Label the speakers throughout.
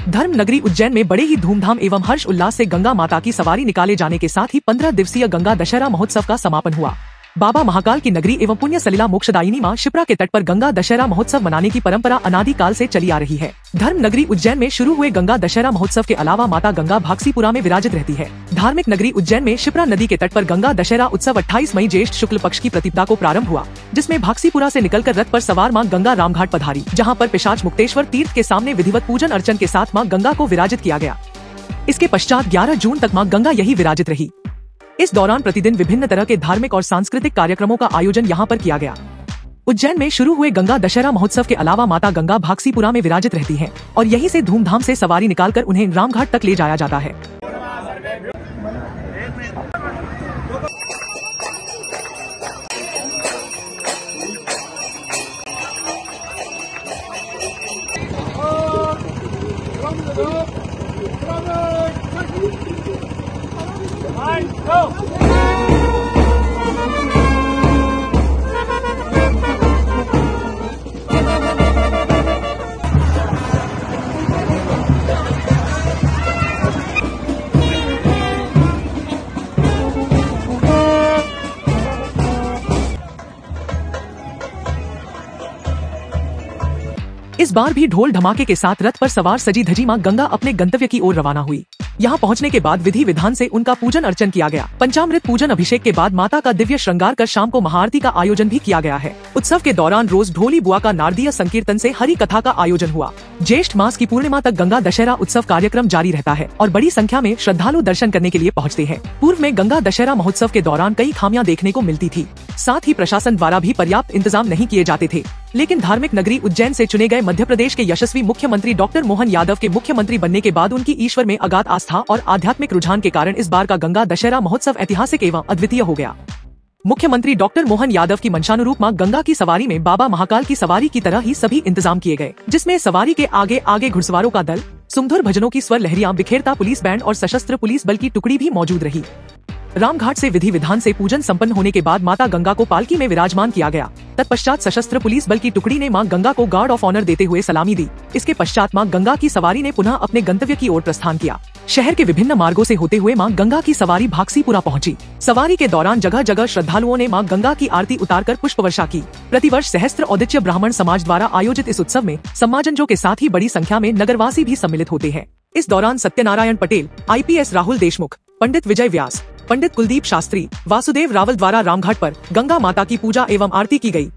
Speaker 1: धर्म नगरी उज्जैन में बड़े ही धूमधाम एवं हर्ष उल्लास से गंगा माता की सवारी निकाले जाने के साथ ही 15 दिवसीय गंगा दशहरा महोत्सव का समापन हुआ। बाबा महाकाल की नगरी एवं पुण्य सलिला मोक्षदायिनी मां शिप्रा के तट पर गंगा दशहरा महोत्सव मनाने की परंपरा अनादि काल से चली आ रही है। धर्म नगरी उज्जैन में शुरू हुए गंगा दशहरा महोत्सव के अलावा माता गंगा भागसीपुरा में विराजित रहती है। धार्मिक नगरी उज्जैन में शिप्रा नदी के तट पर गंगा दशहरा उत्सव 28 मई ज्येष्ठ शुक्ल पक्ष की प्रतिपदा को प्रारंभ हुआ, जिसमें भागसीपुरा से निकलकर रथ पर सवार मां गंगा रामघाट पधारी, जहाँ पर पिशाच मुक्तेश्वर तीर्थ के सामने विधिवत पूजन अर्चन के साथ मां गंगा को विराजित किया गया। इसके पश्चात 11 जून तक मां गंगा यही विराजित रही। इस दौरान प्रतिदिन विभिन्न तरह के धार्मिक और सांस्कृतिक कार्यक्रमों का आयोजन यहाँ पर किया गया। उज्जैन में शुरू हुए गंगा दशहरा महोत्सव के अलावा माता गंगा भागसीपुरा में विराजित रहती हैं और यहीं से धूमधाम से सवारी निकालकर उन्हें रामघाट तक ले जाया जाता है। इस बार भी ढोल धमाके के साथ रथ पर सवार सजी धजी मां गंगा अपने गंतव्य की ओर रवाना हुई। यहाँ पहुँचने के बाद विधि विधान से उनका पूजन अर्चन किया गया। पंचामृत पूजन अभिषेक के बाद माता का दिव्य श्रृंगार कर शाम को महाआरती का आयोजन भी किया गया है। उत्सव के दौरान रोज ढोली बुआ का नारदीय संकीर्तन से हरि कथा का आयोजन हुआ। ज्येष्ठ मास की पूर्णिमा तक गंगा दशहरा उत्सव कार्यक्रम जारी रहता है और बड़ी संख्या में श्रद्धालु दर्शन करने के लिए पहुँचते हैं। पूर्व में गंगा दशहरा महोत्सव के दौरान कई खामियां देखने को मिलती थी, साथ ही प्रशासन द्वारा भी पर्याप्त इंतजाम नहीं किए जाते थे। लेकिन धार्मिक नगरी उज्जैन से चुने गए मध्य प्रदेश के यशस्वी मुख्यमंत्री डॉक्टर मोहन यादव के मुख्यमंत्री बनने के बाद उनकी ईश्वर में अगाध आस्था और आध्यात्मिक रुझान के कारण इस बार का गंगा दशहरा महोत्सव ऐतिहासिक एवं अद्वितीय हो गया। मुख्यमंत्री डॉक्टर मोहन यादव की मंशानुरूप मां गंगा की सवारी में बाबा महाकाल की सवारी की तरह ही सभी इंतजाम किए गए, जिसमें सवारी के आगे आगे घुड़सवारों का दल, सुमधुर भजनों की स्वर लहरियां बिखेरता पुलिस बैंड और सशस्त्र पुलिस बल की टुकड़ी भी मौजूद रही। रामघाट से विधि विधान से पूजन संपन्न होने के बाद माता गंगा को पालकी में विराजमान किया गया। तत्पश्चात सशस्त्र पुलिस बल की टुकड़ी ने मां गंगा को गार्ड ऑफ ऑनर देते हुए सलामी दी। इसके पश्चात मां गंगा की सवारी ने पुनः अपने गंतव्य की ओर प्रस्थान किया। शहर के विभिन्न मार्गों से होते हुए मां गंगा की सवारी भागसीपुरा पहुंची। सवारी के दौरान जगह जगह श्रद्धालुओं ने मां गंगा की आरती उतारकर पुष्प वर्षा की। प्रतिवर्ष सहस्त्र औदिच्य ब्राह्मण समाज द्वारा आयोजित इस उत्सव में सम्माजनों के साथ ही बड़ी संख्या में नगरवासी भी सम्मिलित होते हैं। इस दौरान सत्यनारायण पटेल, IPS राहुल देशमुख, पंडित विजय व्यास, पंडित कुलदीप शास्त्री, वासुदेव रावल द्वारा रामघाट पर गंगा माता की पूजा एवं आरती की गई।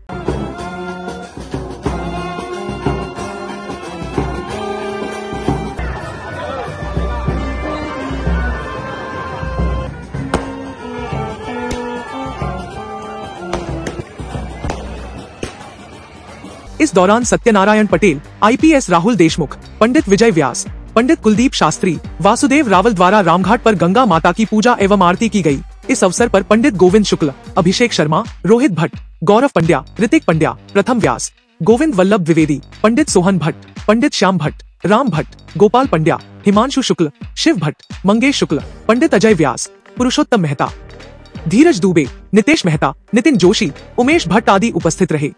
Speaker 1: इस दौरान सत्यनारायण पटेल, IPS राहुल देशमुख, पंडित विजय व्यास, पंडित कुलदीप शास्त्री, वासुदेव रावल द्वारा रामघाट पर गंगा माता की पूजा एवं आरती की गई। इस अवसर पर पंडित गोविंद शुक्ल, अभिषेक शर्मा, रोहित भट्ट, गौरव पंड्या, ऋतिक पंड्या, प्रथम व्यास, गोविंद वल्लभ द्विवेदी, पंडित सोहन भट्ट, पंडित श्याम भट्ट, राम भट्ट, गोपाल पंड्या, हिमांशु शुक्ल, शिव भट्ट, मंगेश शुक्ल, पंडित अजय व्यास, पुरुषोत्तम मेहता, धीरज दुबे, नितेश मेहता, नितिन जोशी, उमेश भट्ट आदि उपस्थित रहे।